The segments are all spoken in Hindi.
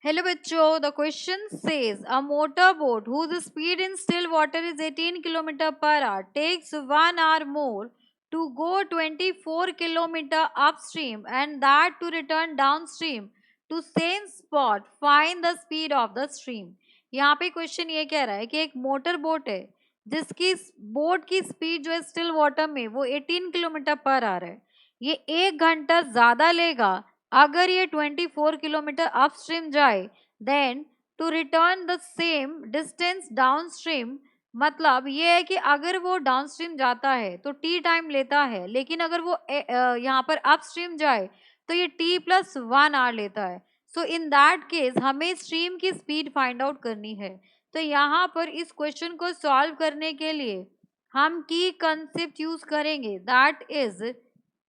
Hello बच्चों, the question says a motorboat whose speed in still water is 18 km per hour takes 1 hour more to go 24 km upstream and that to return downstream to same spot. Find the speed of the stream. यहाँ पे क्वेश्चन ये कह रहा है कि एक मोटर बोट है जिसकी बोट की स्पीड जो है स्टिल वाटर में वो 18 किलोमीटर पर आवर है। ये 1 घंटा ज्यादा लेगा अगर ये 24 किलोमीटर अपस्ट्रीम जाए then to return the same distance downstream. मतलब ये है कि अगर वो डाउनस्ट्रीम जाता है तो टी टाइम लेता है, लेकिन अगर वो यहाँ पर अपस्ट्रीम जाए तो ये टी प्लस 1 आवर लेता है। सो इन दैट केस हमें स्ट्रीम की स्पीड फाइंड आउट करनी है। तो यहाँ पर इस क्वेश्चन को सॉल्व करने के लिए हम की कंसेप्ट यूज करेंगे, that is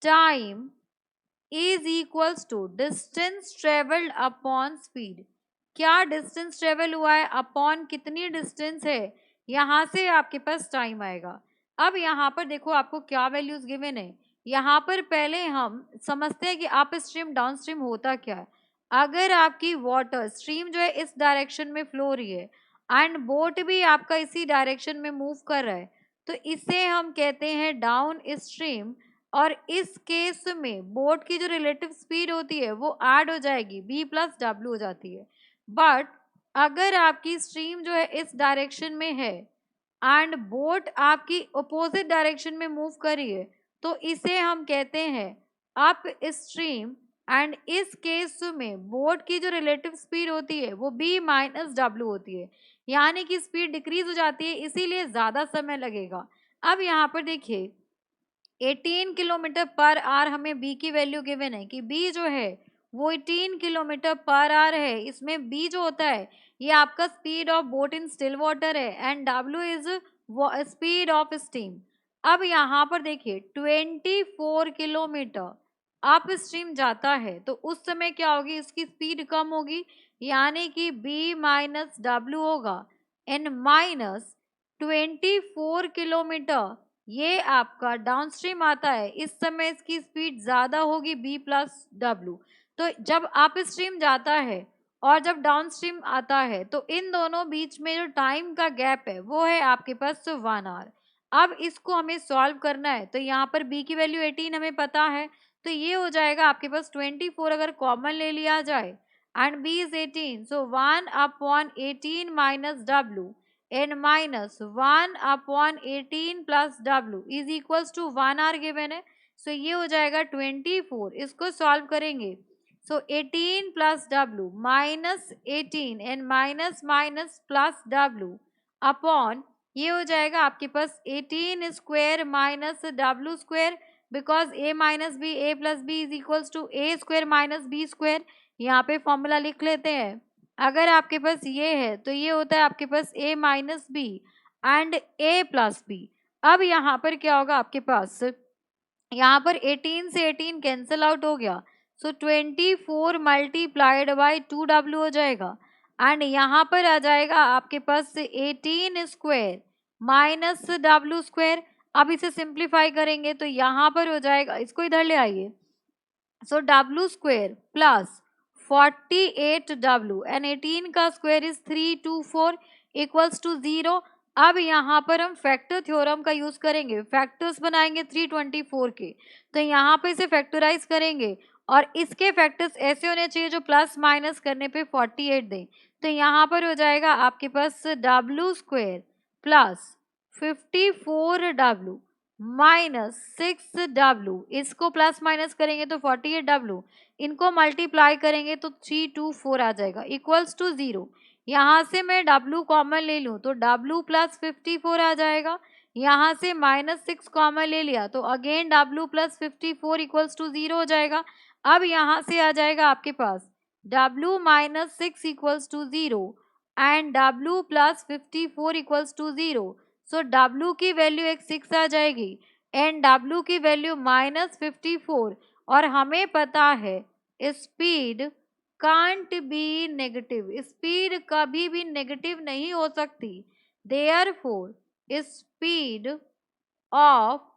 time is equals to distance traveled upon speed। क्या डिस्टेंस ट्रेवल हुआ है अपॉन कितनी डिस्टेंस है, यहाँ से आपके पास टाइम आएगा। अब यहाँ पर देखो आपको क्या वैल्यूज गिवन है। यहाँ पर पहले हम समझते हैं कि अप स्ट्रीम डाउन स्ट्रीम होता क्या है। अगर आपकी वाटर स्ट्रीम जो है इस डायरेक्शन में फ्लो हो रही है एंड बोट भी आपका इसी डायरेक्शन में मूव कर रहा है तो इसे हम कहते हैं डाउन स्ट्रीम। और इस केस में बोट की जो रिलेटिव स्पीड होती है वो ऐड हो जाएगी, b प्लस डब्ल्यू हो जाती है। बट अगर आपकी स्ट्रीम जो है इस डायरेक्शन में है एंड बोट आपकी अपोजिट डायरेक्शन में मूव कर रही है तो इसे हम कहते हैं अप स्ट्रीम। एंड इस केस में बोट की जो रिलेटिव स्पीड होती है वो b माइनस डब्ल्यू होती है, यानी कि स्पीड डिक्रीज हो जाती है, इसीलिए ज्यादा समय लगेगा। अब यहाँ पर देखिए 18 किलोमीटर पर आवर हमें b की वैल्यू गिवन है कि b जो है वो 18 किलोमीटर पर आवर है। इसमें b जो होता है ये आपका speed of boat in still water है and w is speed of steam. अब यहाँ पर देखिए 24 किलोमीटर अप स्ट्रीम जाता है तो उस समय क्या होगी, इसकी स्पीड कम होगी, यानी कि b माइनस डब्ल्यू होगा एंड माइनस 24 किलोमीटर ये आपका डाउनस्ट्रीम आता है, इस समय इसकी स्पीड ज्यादा होगी b प्लस डब्ल्यू। तो जब अप स्ट्रीम जाता है और जब डाउनस्ट्रीम आता है तो इन दोनों बीच में जो टाइम का गैप है वो है आपके पास 1 आवर। अब इसको हमें सॉल्व करना है तो यहाँ पर b की वैल्यू 18 हमें पता है तो ये हो जाएगा आपके पास 24 अगर कॉमन ले लिया जाए and b is 18 so 1 upon 18 minus W n minus 1 upon 18 plus w is equals to 1 are given है। सो ये हो जाएगा 24। इसको सॉल्व करेंगे so 18 plus W minus 18 and minus minus plus W upon ये हो जाएगा आपके पास 18 square minus W square because a minus B A plus B is equals to A square minus B square. यहाँ पे फॉर्मूला लिख लेते हैं। अगर आपके पास ये है तो ये होता है आपके पास a minus B and a plus B. अब यहाँ पर क्या होगा आपके पास, यहाँ पर 18 से 18 कैंसिल आउट हो गया सो 24 मल्टीप्लाइड बाई 2w हो जाएगा एंड यहाँ पर आ जाएगा आपके पास 18 स्क्वायर माइनस डब्ल्यू स्क्वायर। अब इसे सिंप्लीफाई करेंगे तो यहाँ पर हो जाएगा, इसको इधर ले आइए, so W square plus 48w and 18 का स्क्वायर इज 324 इक्वल्स टू 0। अब यहाँ पर हम फैक्टर थ्योरम का यूज करेंगे, फैक्टर्स बनाएंगे 324 के, तो यहाँ पे इसे फैक्टराइज करेंगे और इसके फैक्टर्स ऐसे होने चाहिए जो प्लस माइनस करने पे 48 दें। तो यहाँ पर हो जाएगा आपके पास W square plus 54w minus 6w, इसको प्लस माइनस करेंगे तो 48w, इनको मल्टीप्लाई करेंगे तो 324 आ जाएगा इक्वल्स टू 0। यहाँ से मैं w कॉमन ले लूँ तो w प्लस 54 आ जाएगा, यहाँ से माइनस 6 कॉमन ले लिया तो again w plus 54 equals to 0 हो जाएगा। अब यहाँ से आ जाएगा आपके पास w minus 6 equals to 0 and w plus 54 equals to 0। So w की वैल्यू एक 6 आ जाएगी एंड w की वैल्यू माइनस 54 और हमें पता है speed can't be negative, speed कभी भी नेगेटिव नहीं हो सकती। Therefore speed of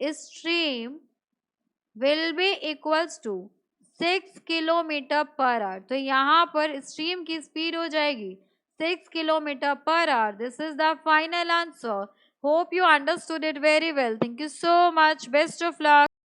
stream will be equals to 6 kilometre per hour. तो यहाँ पर स्ट्रीम की स्पीड हो जाएगी 6 kilometre per hour. This is the final answer. Hope you understood it very well. Thank you so much. Best of luck.